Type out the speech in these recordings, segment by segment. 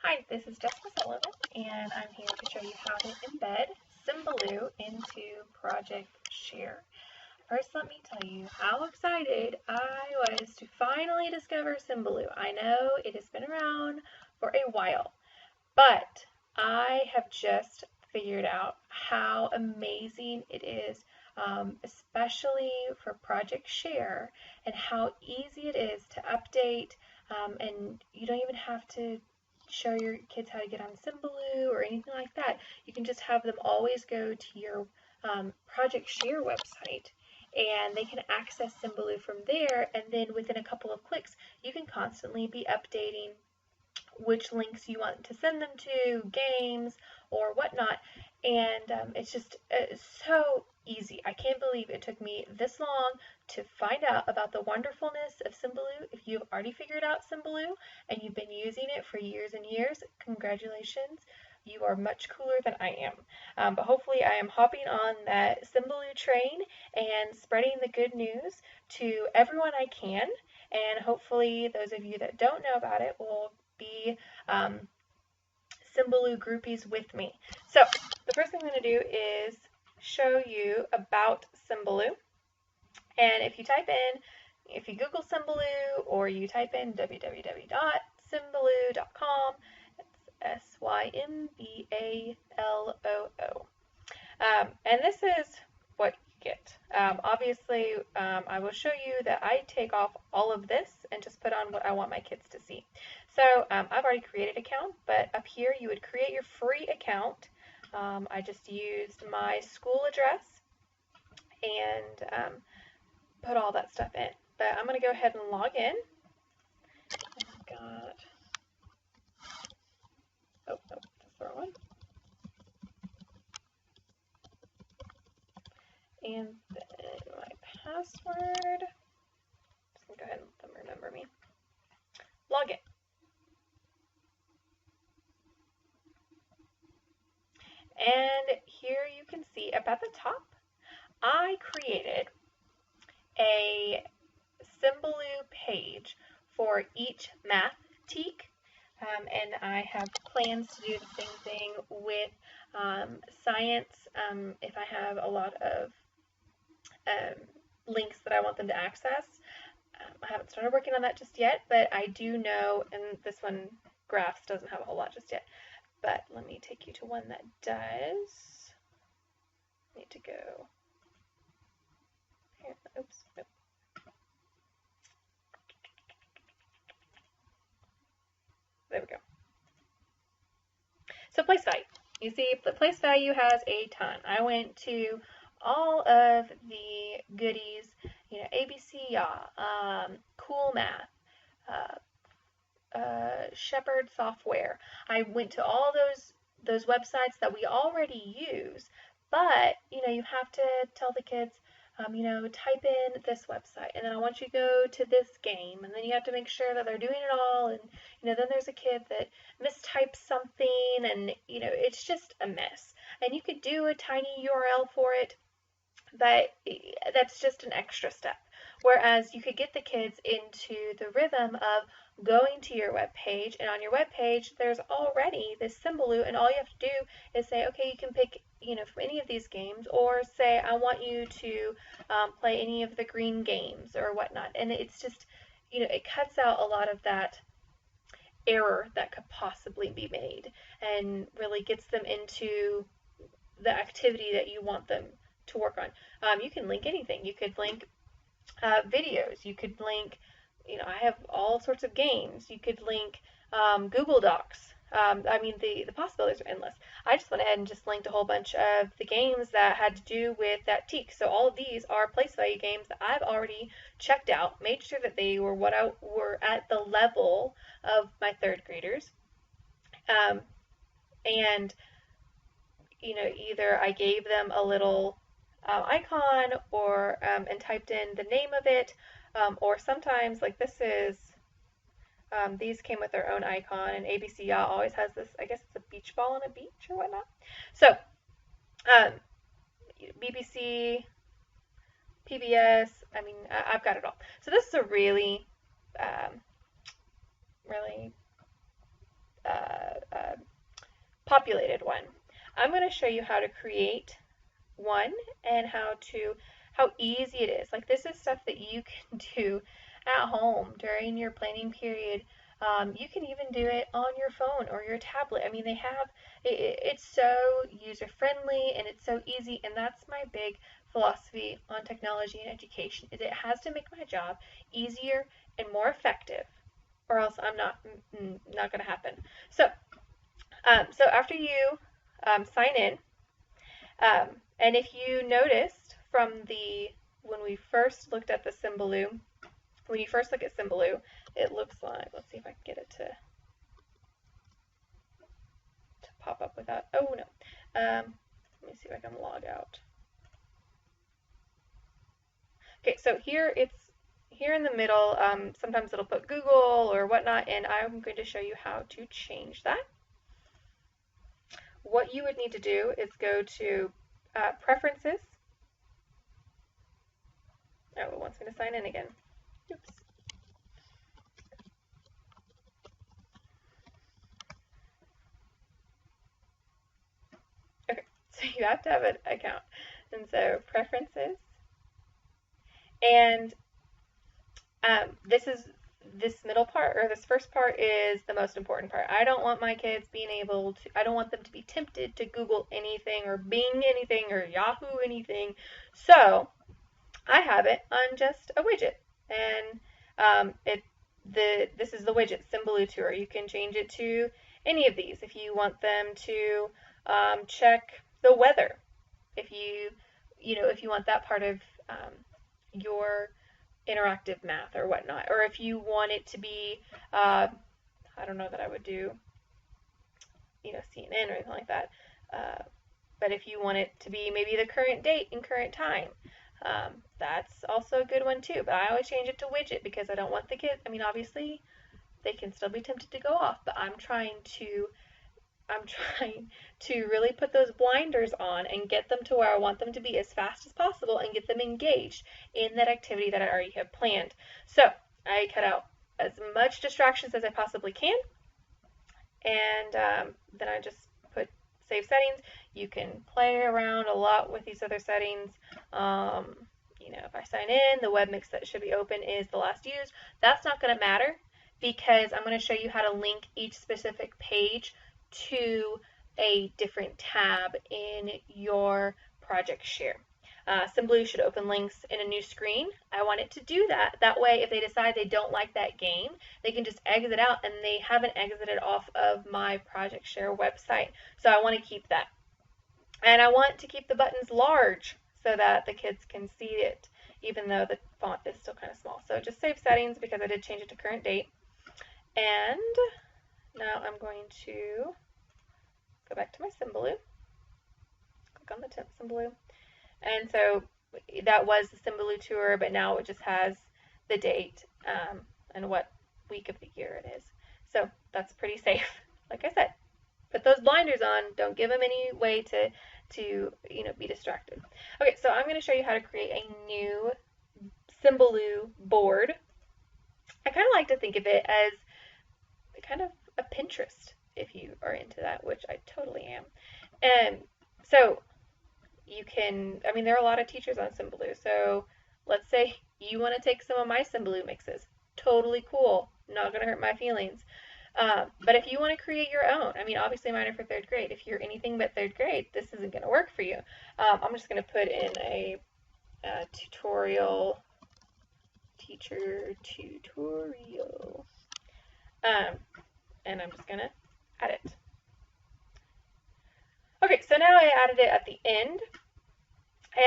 Hi, this is Jessica Sullivan, and I'm here to show you how to embed Symbaloo into Project Share. First, let me tell you how excited I was to finally discover Symbaloo. I know it has been around for a while, but I have just figured out how amazing it is, especially for Project Share, and how easy it is to update, and you don't even have to show your kids how to get on Symbaloo or anything like that. You can just have them always go to your Project Share website, and they can access Symbaloo from there, and then within a couple of clicks you can constantly be updating which links you want to send them to, games or whatnot, and it's just so easy. I can't believe it took me this long to find out about the wonderfulness of Symbaloo. If you've already figured out Symbaloo and you've been using it for years and years, congratulations. You are much cooler than I am. But hopefully I am hopping on that Symbaloo train and spreading the good news to everyone I can, and hopefully those of you that don't know about it will be Symbaloo groupies with me. So the first thing I'm going to do is show you about Symbaloo. And if you Google Symbaloo or you type in www.symbaloo.com, it's Symbaloo. And this is what you get. Obviously, I will show you that I take off all of this and just put on what I want my kids to see. So I've already created an account, but up here you would create your free account. I just used my school address and put all that stuff in. But I'm going to go ahead and log in. I've got, oh, no, that's the wrong one. And then my password, just going to go ahead and let them remember me. Log in. And here you can see up at the top, I created a Symbaloo page for each math teak, and I have plans to do the same thing with science if I have a lot of links that I want them to access. I haven't started working on that just yet, but I do know, and this one, graphs, doesn't have a whole lot just yet. But let me take you to one that does. I need to go. Here, oops, nope. There we go. So place value. You see, the place value has a ton. I went to all of the goodies, you know, ABC, Cool Math, Shepherd Software. I went to all those websites that we already use, but you know, you have to tell the kids, you know, type in this website, and then I want you to go to this game, and then you have to make sure that they're doing it all, and you know, then there's a kid that mistypes something, and you know, it's just a mess. And you could do a tiny URL for it, but that's just an extra step. Whereas you could get the kids into the rhythm of going to your web page, and on your web page there's already this Symbaloo, and all you have to do is say, okay, you can pick, you know, from any of these games, or say I want you to play any of the green games or whatnot. And it's just, you know, it cuts out a lot of that error that could possibly be made and really gets them into the activity that you want them to work on. You can link anything. You could link videos. You could link, you know, I have all sorts of games. You could link Google Docs. I mean, the possibilities are endless. I just went ahead and just linked a whole bunch of the games that had to do with that teak. So all of these are place value games that I've already checked out, made sure that they were were at the level of my third graders. And you know, either I gave them a little icon or and typed in the name of it, or sometimes, like this is, these came with their own icon, and ABC always has this, I guess it's a beach ball on a beach or whatnot. So BBC, PBS, I mean, I've got it all. So this is a really populated one. I'm going to show you how to create one and how easy it is. Like, this is stuff that you can do at home during your planning period. You can even do it on your phone or your tablet. I mean, it's so user friendly and it's so easy, and that's my big philosophy on technology and education, is it has to make my job easier and more effective, or else I'm not going to happen. So, so after you sign in, um, and if you noticed from when we first looked at the Symbaloo, when you first look at Symbaloo, it looks like, let's see if I can get it to pop up without, oh no. Let me see if I can log out. Okay, so here in the middle, sometimes it'll put Google or whatnot, and I'm going to show you how to change that. What you would need to do is go to Preferences. Oh, it wants me to sign in again. Oops. Okay, so you have to have an account. And so Preferences. And this middle part, or this first part, is the most important part. I don't want my kids I don't want them to be tempted to Google anything or Bing anything or Yahoo anything. So I have it on just a widget, and this is the widget, Symbaloo Tour. You can change it to any of these if you want them to check the weather. If you want that part of your interactive math or whatnot, or if you want it to be, I don't know that I would do, CNN or anything like that, but if you want it to be maybe the current date and current time, that's also a good one too. But I always change it to widget because I don't want the kids, I mean, obviously they can still be tempted to go off, but I'm trying to really put those blinders on and get them to where I want them to be as fast as possible and get them engaged in that activity that I already have planned. So I cut out as much distractions as I possibly can, and then I just put Save Settings. You can play around a lot with these other settings. If I sign in, the web mix that should be open is the last used. That's not going to matter because I'm going to show you how to link each specific page to a different tab in your project share. Symbaloo should open links in a new screen. I want it to do that. That way, if they decide they don't like that game, they can just exit out and they haven't exited off of my project share website. So I want to keep that. And I want to keep the buttons large so that the kids can see it, even though the font is still kind of small. So just save settings because I did change it to current date. And now I'm going to go back to my Symbaloo, click on the temp Symbaloo, and so that was the Symbaloo tour, but now it just has the date and what week of the year it is. So that's pretty safe. Like I said, put those blinders on. Don't give them any way to be distracted. Okay, so I'm going to show you how to create a new Symbaloo board. I kind of like to think of it as kind of a Pinterest, if you are into that, which I totally am. And so you can, I mean, there are a lot of teachers on Symbaloo. So let's say you want to take some of my Symbaloo mixes. Totally cool. Not going to hurt my feelings. But if you want to create your own, I mean, obviously mine are for third grade. If you're anything but third grade, this isn't going to work for you. I'm just going to put in a tutorial, teacher tutorial. And I'm just going to add it. Okay, so now I added it at the end,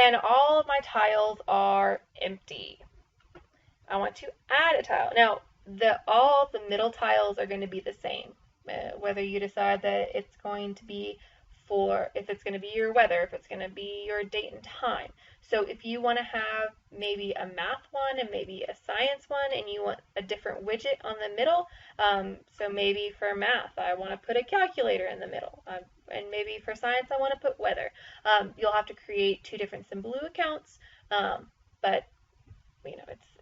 and all of my tiles are empty. I want to add a tile. Now, all the middle tiles are going to be the same, whether you decide that it's going to be if it's going to be your weather, if it's going to be your date and time. So if you want to have maybe a math one and maybe a science one, and you want a different widget on the middle, so maybe for math I want to put a calculator in the middle, and maybe for science I want to put weather. You'll have to create two different Symbaloo accounts, but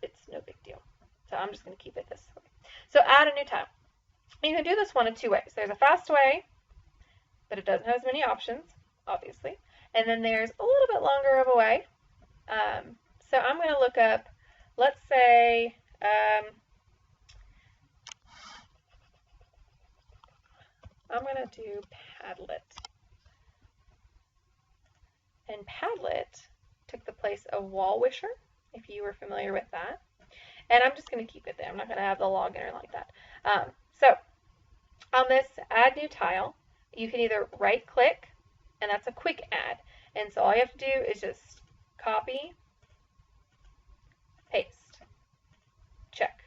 it's no big deal. So I'm just going to keep it this way. So add a new tile. You can do this one of two ways. There's a fast way, but it doesn't have as many options, obviously. And then there's a little bit longer of a way. So I'm going to look up, let's say, I'm going to do Padlet. And Padlet took the place of Wall Wisher, if you were familiar with that. And I'm just going to keep it there. I'm not going to have the login or like that. So on this Add New Tile, you can either right click, and that's a quick add. And so all you have to do is just copy, paste, check.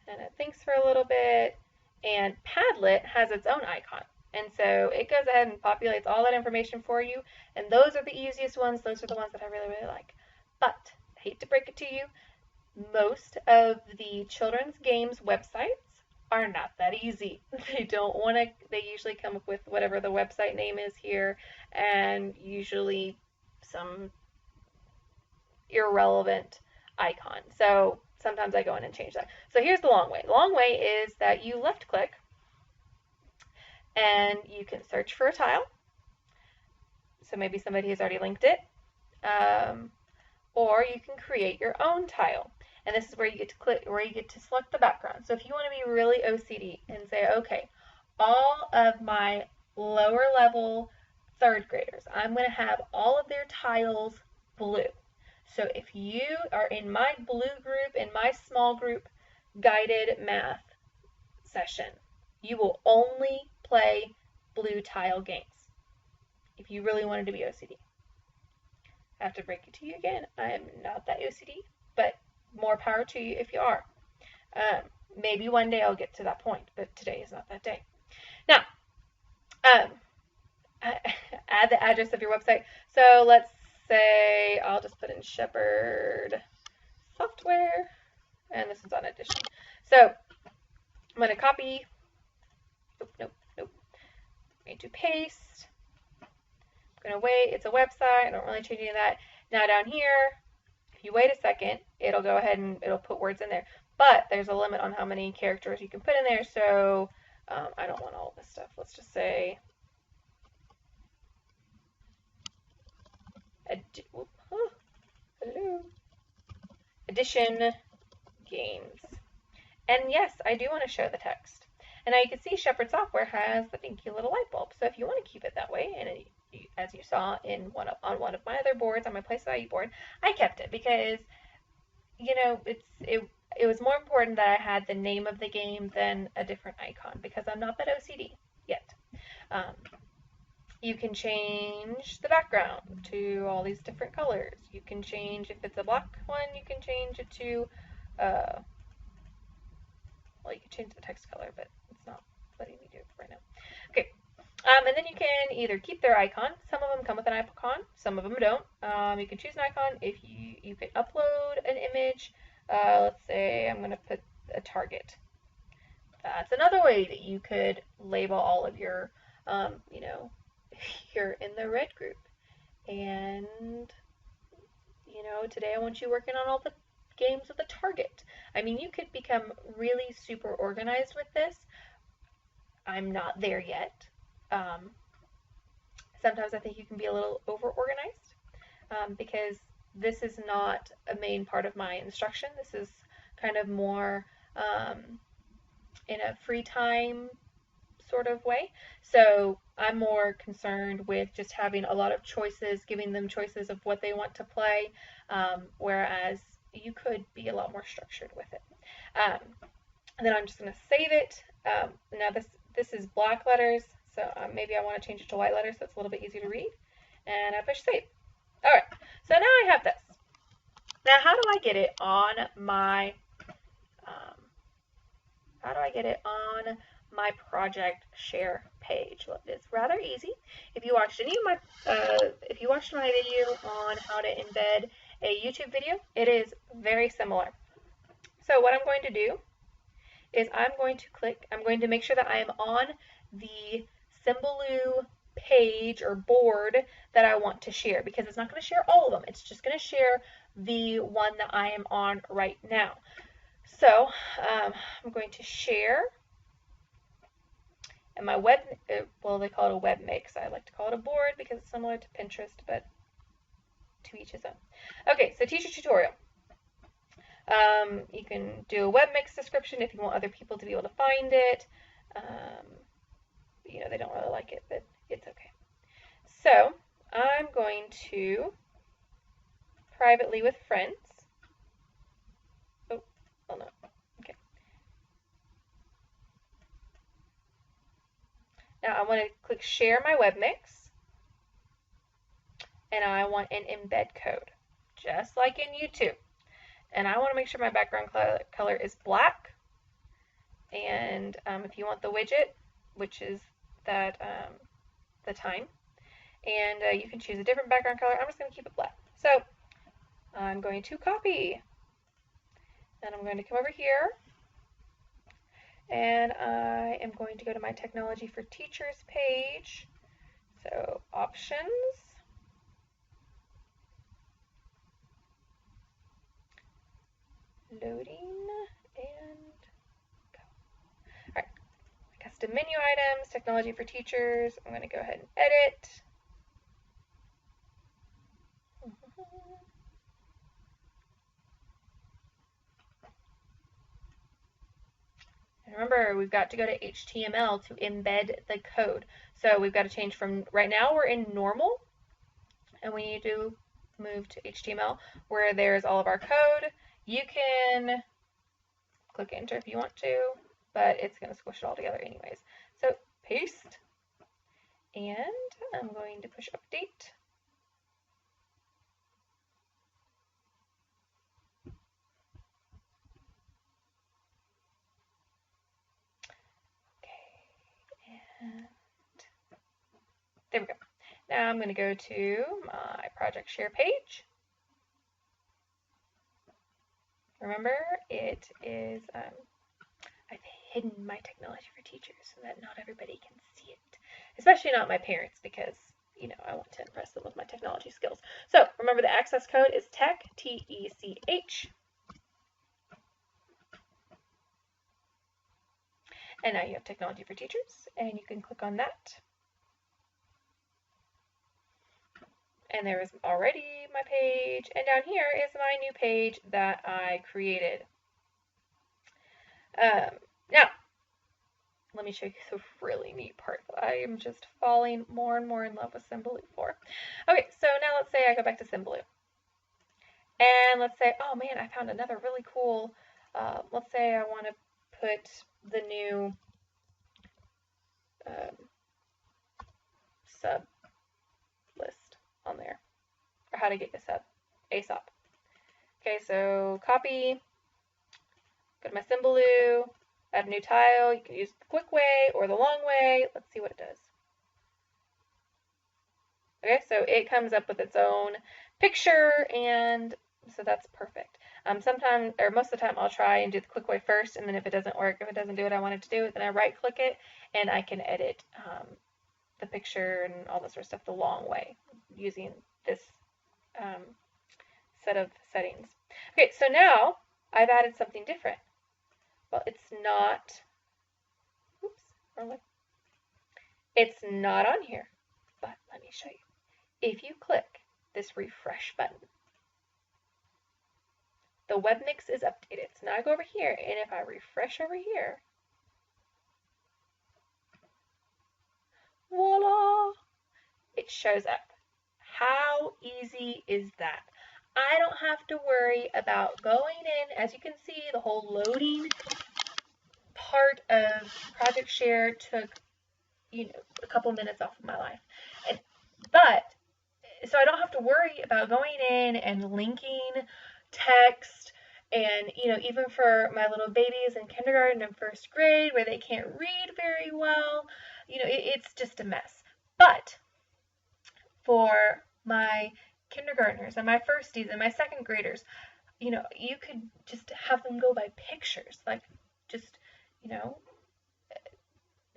And it thinks for a little bit, and Padlet has its own icon. And so it goes ahead and populates all that information for you, and those are the easiest ones. Those are the ones that I really, really like. But I hate to break it to you, most of the children's games websites are not that easy. They don't want to, they usually come up with whatever the website name is here, and usually some irrelevant icon. So sometimes I go in and change that. So here's the long way. The long way is that you left click and you can search for a tile. So maybe somebody has already linked it. Or you can create your own tile. And this is where you get to click, where you get to select the background. So if you want to be really OCD and say, okay, all of my lower level third graders, I'm going to have all of their tiles blue. So if you are in my blue group, in my small group guided math session, you will only play blue tile games if you really wanted to be OCD. I have to break it to you again. I am not that OCD, but more power to you if you are. Maybe one day I'll get to that point, but today is not that day. Now, add the address of your website. So let's say I'll just put in Shepherd Software, and this is on Edition. So I'm going to copy. Nope. I'm going to paste. I'm going to wait. It's a website. I don't really change any of that. Now down here, if you wait a second, it'll go ahead and it'll put words in there. But there's a limit on how many characters you can put in there, so I don't want all of this stuff. Let's just say Edition Games. And yes, I do want to show the text. And now you can see Shepherd Software has the pinky little light bulb. So if you want to keep it that way, and as you saw on one of my other boards, on my place value board, I kept it because, you know, it was more important that I had the name of the game than a different icon because I'm not that OCD yet. You can change the background to all these different colors. You can change, if it's a black one, you can change it to, well, you can change the text color, but it's not letting me do it right now. Okay, and then you can either keep their icon. Some of them come with an icon, some of them don't. You can choose an icon. If you can upload an image. Let's say I'm going to put a target. That's another way that you could label all of your, you know, you're in the red group. And, you know, today I want you working on all the games with a target. I mean, you could become really super organized with this. I'm not there yet. Sometimes I think you can be a little over-organized because this is not a main part of my instruction. This is kind of more in a free time sort of way. So I'm more concerned with just having a lot of choices, giving them choices of what they want to play, whereas you could be a lot more structured with it. And then I'm just going to save it. Now this is black letters, so maybe I want to change it to white letters so it's a little bit easier to read. And I push save. All right, so now I have this. Now, how do I get it on my project share page? Well, it's rather easy. If you watched my video on how to embed a YouTube video, it is very similar. So what I'm going to do is I'm going to make sure that I am on the Symbaloo page or board that I want to share, because it's not going to share all of them. It's just going to share the one that I am on right now. So I'm going to share, And my well, they call it a web mix. I like to call it a board because it's similar to Pinterest, but to each his own. Okay, so teacher tutorial. You can do a web mix description if you want other people to be able to find it. They don't really like it, but it's okay. So I'm going to privately with friends. Oh, well, no. Okay. Now I want to click share my web mix, and I want an embed code, just like in YouTube. And I want to make sure my background color is black. And if you want the widget, which is that the time, and you can choose a different background color. I'm just going to keep it black. So I'm going to copy, and I'm going to come over here, and I am going to go to my Technology for Teachers page. So options, loading, and go. All right, custom menu items, Technology for Teachers. I'm going to go ahead and edit. And remember, we've got to go to HTML to embed the code. So we've got to change from, right now we're in normal, and we need to move to HTML where there's all of our code. You can click enter if you want to, but it's going to squish it all together anyways. So paste, and I'm going to push update. And there we go. Now I'm going to go to my project share page. Remember, it is, I've hidden my Technology for Teachers so that not everybody can see it, especially not my parents, because, I want to impress them with my technology skills. So remember, the access code is TECH, T-E-C-H. And now you have Technology for Teachers, and you can click on that. And there is already my page, and down here is my new page that I created. Now, let me show you the really neat part that I am just falling more and more in love with Symbaloo for. Okay, so now let's say I go back to Symbaloo. And let's say, oh man, I found another really cool, let's say I want to put the new sub list on there, or how to get this up ASAP. Okay, so copy, go to my Symbaloo, add a new tile. You can use the quick way or the long way. Let's see what it does. Okay, so it comes up with its own picture, and so that's perfect. Sometimes, or most of the time, I'll try and do the quick way first, and then if it doesn't work, if it doesn't do what I want it to do, then I right-click it, and I can edit the picture and all that sort of stuff the long way using this set of settings. Okay, so now I've added something different. Well, it's not, oops, wrong way. It's not on here, but let me show you. If you click this refresh button, the web mix is updated. So now I go over here, and if I refresh over here, voila, it shows up. How easy is that? I don't have to worry about going in. As you can see, the whole loading part of Project Share took, a couple minutes off of my life. So I don't have to worry about going in and linking text, and even for my little babies in kindergarten and first grade where they can't read very well, it's just a mess. But for my kindergartners and my firsties and my second graders, you could just have them go by pictures, like just,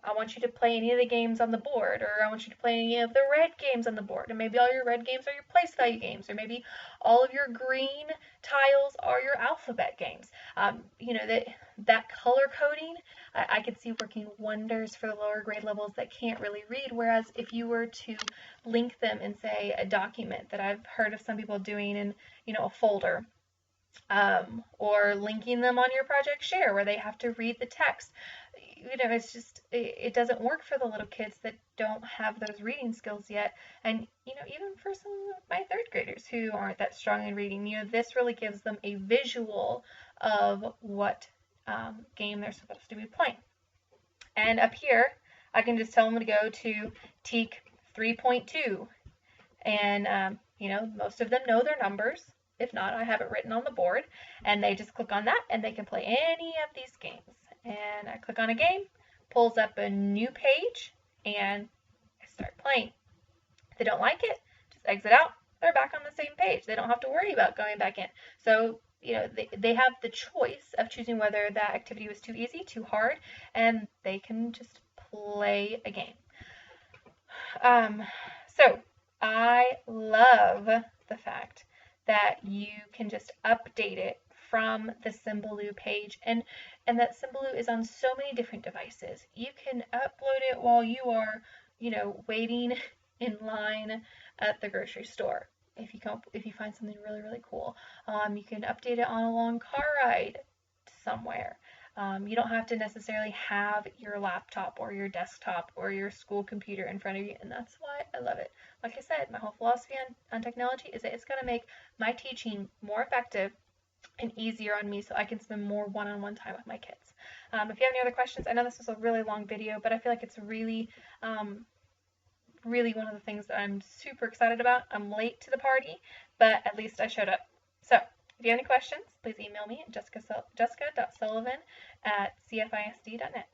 I want you to play any of the games on the board, or I want you to play any of the red games on the board, and maybe all your red games are your place value games, or maybe all of your green tiles are your alphabet games. that color coding, I could see working wonders for the lower grade levels that can't really read. Whereas if you were to link them in, say, a document that I've heard of some people doing in, a folder, or linking them on your project share where they have to read the text. It's just, it doesn't work for the little kids that don't have those reading skills yet. And, even for some of my third graders who aren't that strong in reading, this really gives them a visual of what game they're supposed to be playing. And up here, I can just tell them to go to TEAC 3.2. And, most of them know their numbers. If not, I have it written on the board. And they just click on that, and they can play any of these games. And I click on a game, pulls up a new page, and I start playing. If they don't like it, just exit out. They're back on the same page. They don't have to worry about going back in. So, they have the choice of choosing whether that activity was too easy, too hard, and they can just play a game. So I love the fact that you can just update it from the Symbaloo page, and that Symbaloo is on so many different devices. You can upload it while you are, waiting in line at the grocery store. If you find something really, really cool, you can update it on a long car ride somewhere. You don't have to necessarily have your laptop or your desktop or your school computer in front of you, and that's why I love it. Like I said, my whole philosophy on technology is that it's going to make my teaching more effective and easier on me so I can spend more one-on-one time with my kids. If you have any other questions, I know this was a really long video, but I feel like it's really, really one of the things that I'm super excited about. I'm late to the party, but at least I showed up. So if you have any questions, please email me at jessica.sullivan@cfisd.net.